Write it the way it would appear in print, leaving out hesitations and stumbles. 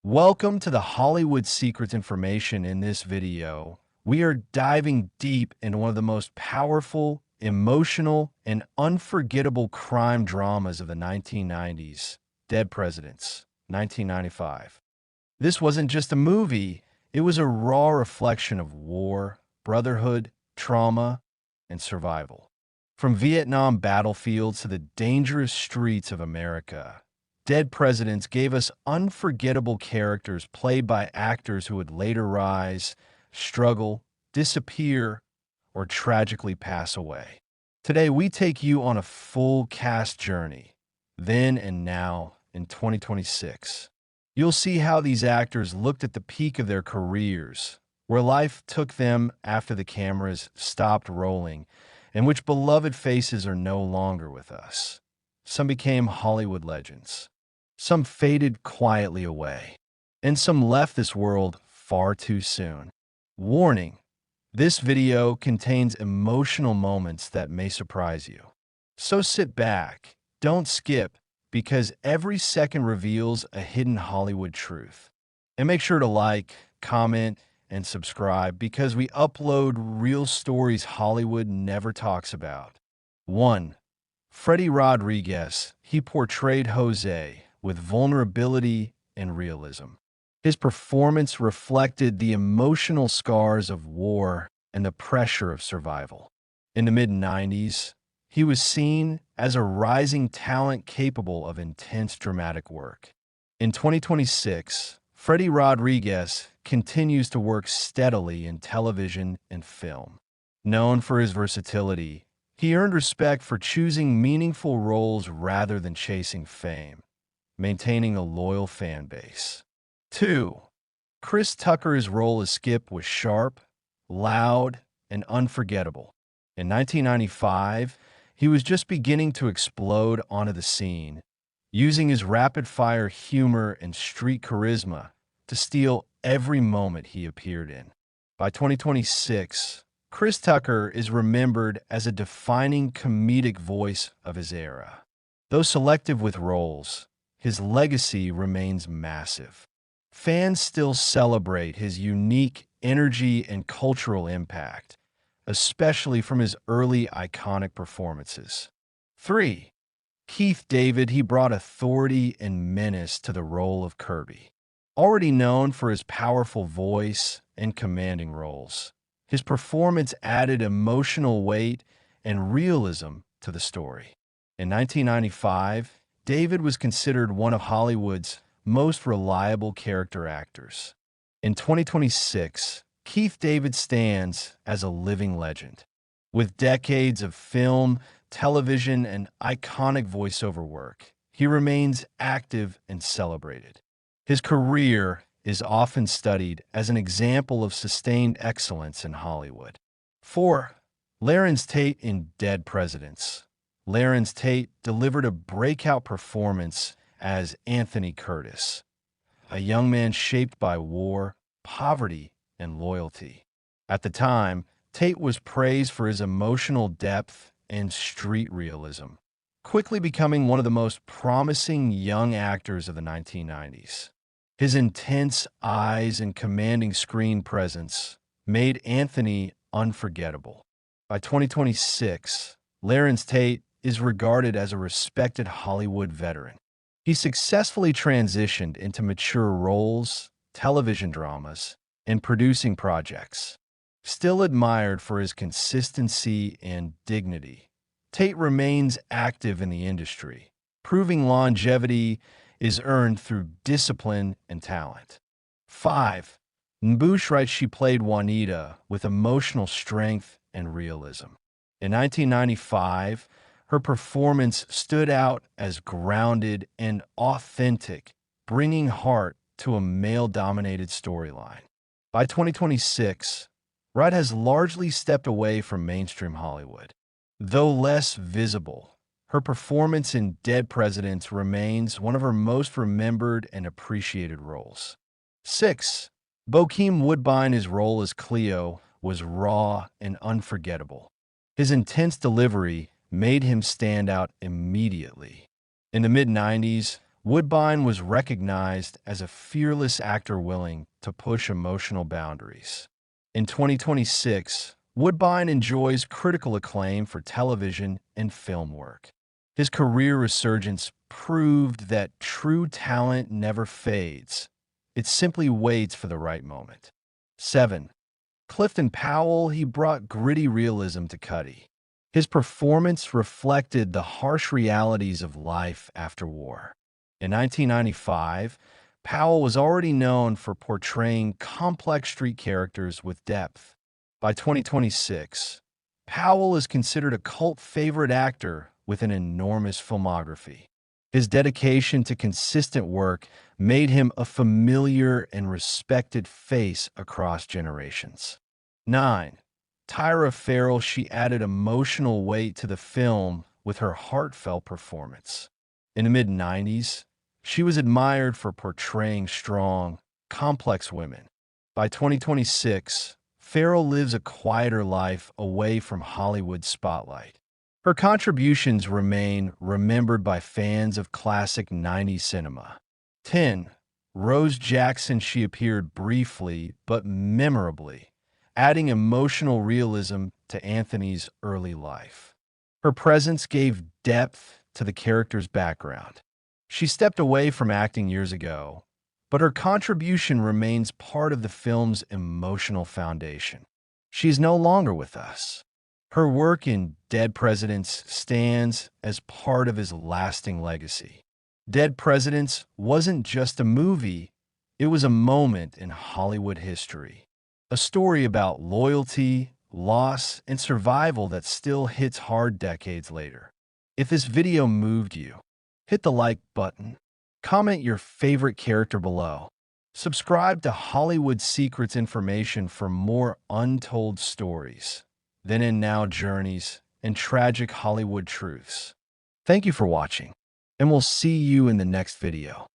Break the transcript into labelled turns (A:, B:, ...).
A: Welcome to the Hollywood Secrets information. In this video, we are diving deep into one of the most powerful, emotional, and unforgettable crime dramas of the 1990s, Dead Presidents, 1995. This wasn't just a movie, it was a raw reflection of war, brotherhood, trauma, and survival. From Vietnam battlefields to the dangerous streets of America, Dead Presidents gave us unforgettable characters played by actors who would later rise, struggle, disappear, or tragically pass away. Today, we take you on a full cast journey, then and now in 2026. You'll see how these actors looked at the peak of their careers, where life took them after the cameras stopped rolling, and which beloved faces are no longer with us. Some became Hollywood legends. Some faded quietly away, and some left this world far too soon. Warning: this video contains emotional moments that may surprise you. So sit back, don't skip, because every second reveals a hidden Hollywood truth. And make sure to like, comment, and subscribe because we upload real stories Hollywood never talks about. 1. Freddy Rodriguez. He portrayed Jose with vulnerability and realism. His performance reflected the emotional scars of war and the pressure of survival. In the mid-90s, he was seen as a rising talent capable of intense dramatic work. In 2026, Freddy Rodriguez continues to work steadily in television and film. Known for his versatility, he earned respect for choosing meaningful roles rather than chasing fame, maintaining a loyal fan base. 2. Chris Tucker's role as Skip was sharp, loud, and unforgettable. In 1995, he was just beginning to explode onto the scene, using his rapid-fire humor and street charisma to steal every moment he appeared in. By 2026, Chris Tucker is remembered as a defining comedic voice of his era. Though selective with roles, his legacy remains massive. Fans still celebrate his unique energy and cultural impact, especially from his early iconic performances. 3. Keith David. He brought authority and menace to the role of Kirby. Already known for his powerful voice and commanding roles, his performance added emotional weight and realism to the story. In 1995, David was considered one of Hollywood's most reliable character actors. In 2026, Keith David stands as a living legend. With decades of film, television, and iconic voiceover work, he remains active and celebrated. His career is often studied as an example of sustained excellence in Hollywood. 4. Larenz Tate in Dead Presidents. Larenz Tate delivered a breakout performance as Anthony Curtis, a young man shaped by war, poverty, and loyalty. At the time, Tate was praised for his emotional depth and street realism, quickly becoming one of the most promising young actors of the 1990s. His intense eyes and commanding screen presence made Anthony unforgettable. By 2026, Larenz Tate is regarded as a respected Hollywood veteran. He successfully transitioned into mature roles, television dramas, and producing projects. Still admired for his consistency and dignity, Tate remains active in the industry, proving longevity is earned through discipline and talent. 5. Noo Right. She played Juanita with emotional strength and realism. In 1995, her performance stood out as grounded and authentic, bringing heart to a male-dominated storyline. By 2026, Right has largely stepped away from mainstream Hollywood. Though less visible, her performance in Dead Presidents remains one of her most remembered and appreciated roles. 6. Bokeem Woodbine. His role as Cleo was raw and unforgettable. His intense delivery made him stand out immediately. In the mid-90s, Woodbine was recognized as a fearless actor willing to push emotional boundaries. In 2026, Woodbine enjoys critical acclaim for television and film work. His career resurgence proved that true talent never fades. It simply waits for the right moment. 7. Clifton Powell, he brought gritty realism to Cuddy. His performance reflected the harsh realities of life after war. In 1995, Powell was already known for portraying complex street characters with depth. By 2026, Powell is considered a cult favorite actor with an enormous filmography. His dedication to consistent work made him a familiar and respected face across generations. 9. Tyra Farrell, she added emotional weight to the film with her heartfelt performance. In the mid-90s, she was admired for portraying strong, complex women. By 2026, Farrell lives a quieter life away from Hollywood's spotlight. Her contributions remain remembered by fans of classic 90s cinema. 10. Rose Jackson, she appeared briefly but memorably, adding emotional realism to Anthony's early life. Her presence gave depth to the character's background. She stepped away from acting years ago, but her contribution remains part of the film's emotional foundation. She is no longer with us. Her work in Dead Presidents stands as part of his lasting legacy. Dead Presidents wasn't just a movie, it was a moment in Hollywood history. A story about loyalty, loss, and survival that still hits hard decades later. If this video moved you, hit the like button, comment your favorite character below, subscribe to Hollywood Secrets information for more untold stories, then and now journeys, and tragic Hollywood truths. Thank you for watching, and we'll see you in the next video.